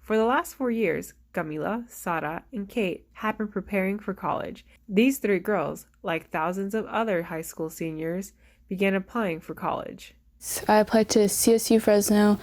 For the last 4 years, Kamilla, Sara, and Kate have been preparing for college. These three girls, like thousands of other high school seniors, began applying for college. I applied to CSU Fresno,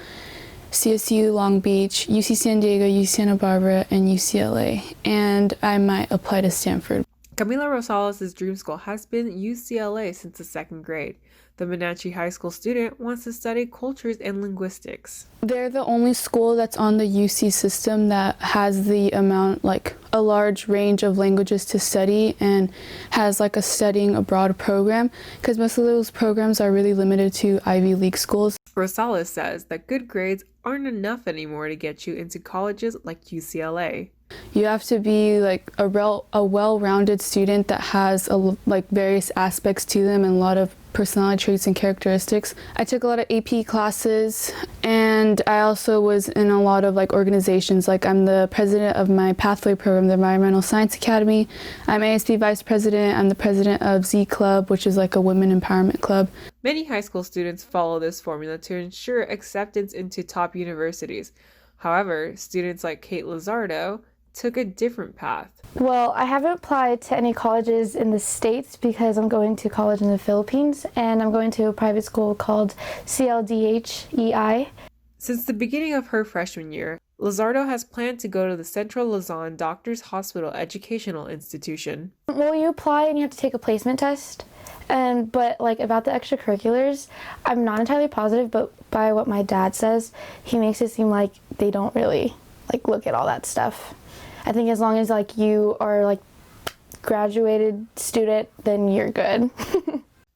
CSU Long Beach, UC San Diego, UC Santa Barbara, and UCLA, and I might apply to Stanford. Kamilla Rosales' dream school has been UCLA since the second grade. The Monache High School student wants to study cultures and linguistics. They're the only school that's on the UC system that has the amount, a large range of languages to study and has a studying abroad program, because most of those programs are really limited to Ivy League schools. Rosales says that good grades aren't enough anymore to get you into colleges like UCLA. You have to be a well-rounded student that has various aspects to them and a lot of personality traits and characteristics. I took a lot of AP classes, and I also was in a lot of organizations. I'm the president of my pathway program, the Environmental Science Academy. I'm ASB vice president. I'm the president of Z Club, which is a women empowerment club. Many high school students follow this formula to ensure acceptance into top universities. However, students like Kate Lizardo took a different path. Well, I haven't applied to any colleges in the States because I'm going to college in the Philippines, and I'm going to a private school called CLDHEI. Since the beginning of her freshman year, Lizardo has planned to go to the Central Luzon Doctors Hospital Educational Institution. Well, you apply and you have to take a placement test. But about the extracurriculars, I'm not entirely positive, but by what my dad says, he makes it seem like they don't really look at all that stuff. I think as long as you are graduated student, then you're good.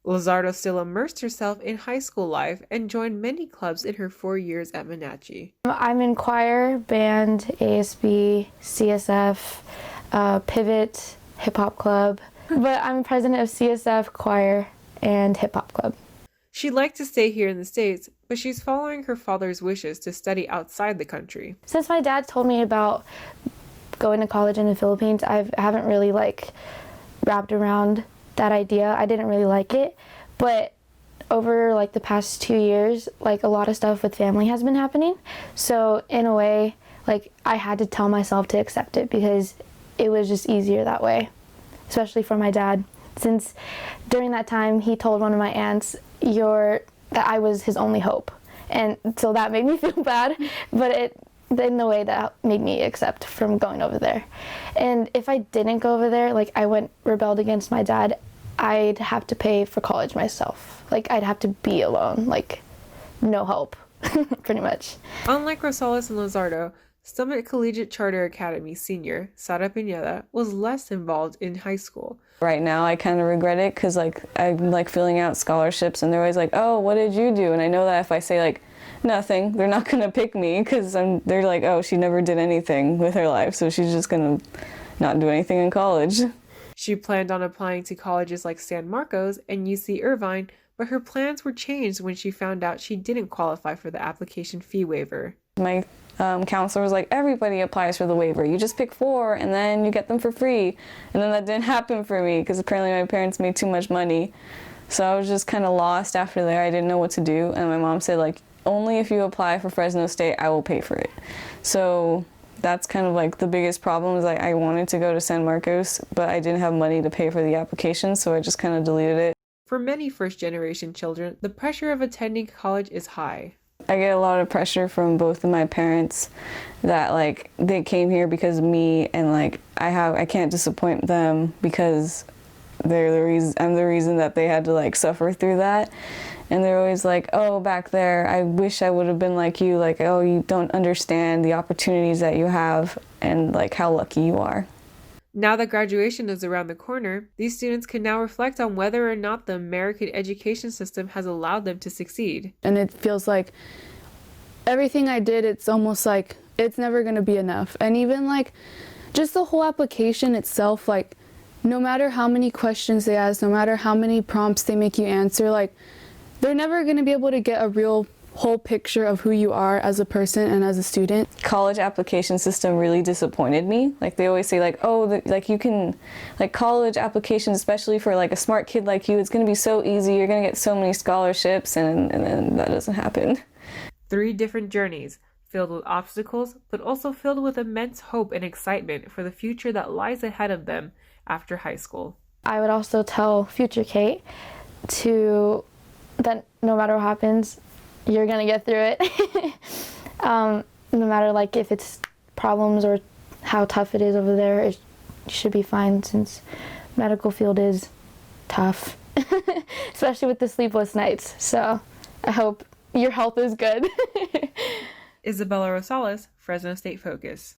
Lizardo still immersed herself in high school life and joined many clubs in her 4 years at Monache. I'm in choir, band, ASB, CSF, Pivot, hip hop club, but I'm president of CSF, choir, and hip hop club. She'd like to stay here in the States, but she's following her father's wishes to study outside the country. Since my dad told me about going to college in the Philippines, I haven't really wrapped around that idea. I didn't really like it, but over the past 2 years, a lot of stuff with family has been happening. So in a way, I had to tell myself to accept it because it was just easier that way, especially for my dad. Since during that time, he told one of my aunts that I was his only hope. And so that made me feel bad, but in the way that made me accept from going over there. And if I didn't go over there, I rebelled against my dad, I'd have to pay for college myself. I'd have to be alone, no hope, pretty much. Unlike Rosales and Lizardo, Summit Collegiate Charter Acadmey senior Sara Pineda was less involved in high school. Right now I kind of regret it because I'm filling out scholarships and they're always oh, what did you do? And I know that if I say nothing, they're not going to pick me because they're oh, she never did anything with her life, so she's just going to not do anything in college. She planned on applying to colleges like San Marcos and UC Irvine, but her plans were changed when she found out she didn't qualify for the application fee waiver. My counselor was everybody applies for the waiver. You just pick 4 and then you get them for free. And then that didn't happen for me because apparently my parents made too much money. So I was just kind of lost after there. I didn't know what to do. And my mom said, only if you apply for Fresno State, I will pay for it. So that's kind of the biggest problem is I wanted to go to San Marcos, but I didn't have money to pay for the application, so I just kind of deleted it. For many first-generation children, the pressure of attending college is high. I get a lot of pressure from both of my parents that they came here because of me, and I can't disappoint them because they're the reason I'm the reason that they had to suffer through that. And they're always oh, back there, I wish I would have been like you, oh, you don't understand the opportunities that you have and how lucky you are. Now that graduation is around the corner, these students can now reflect on whether or not the American education system has allowed them to succeed. And it feels everything I did, it's almost it's never going to be enough. And even just the whole application itself, no matter how many questions they ask, no matter how many prompts they make you answer, they're never going to be able to get a real whole picture of who you are as a person and as a student. College application system really disappointed me. They always say you can, college applications, especially for a smart kid like you, it's going to be so easy, you're going to get so many scholarships, and then that doesn't happen. 3 different journeys, filled with obstacles, but also filled with immense hope and excitement for the future that lies ahead of them after high school. I would also tell future Kate that no matter what happens, you're gonna get through it. No matter like if it's problems or how tough it is over there, it should be fine since medical field is tough, especially with the sleepless nights. So I hope your health is good. Isabella Rosales, Fresno State Focus.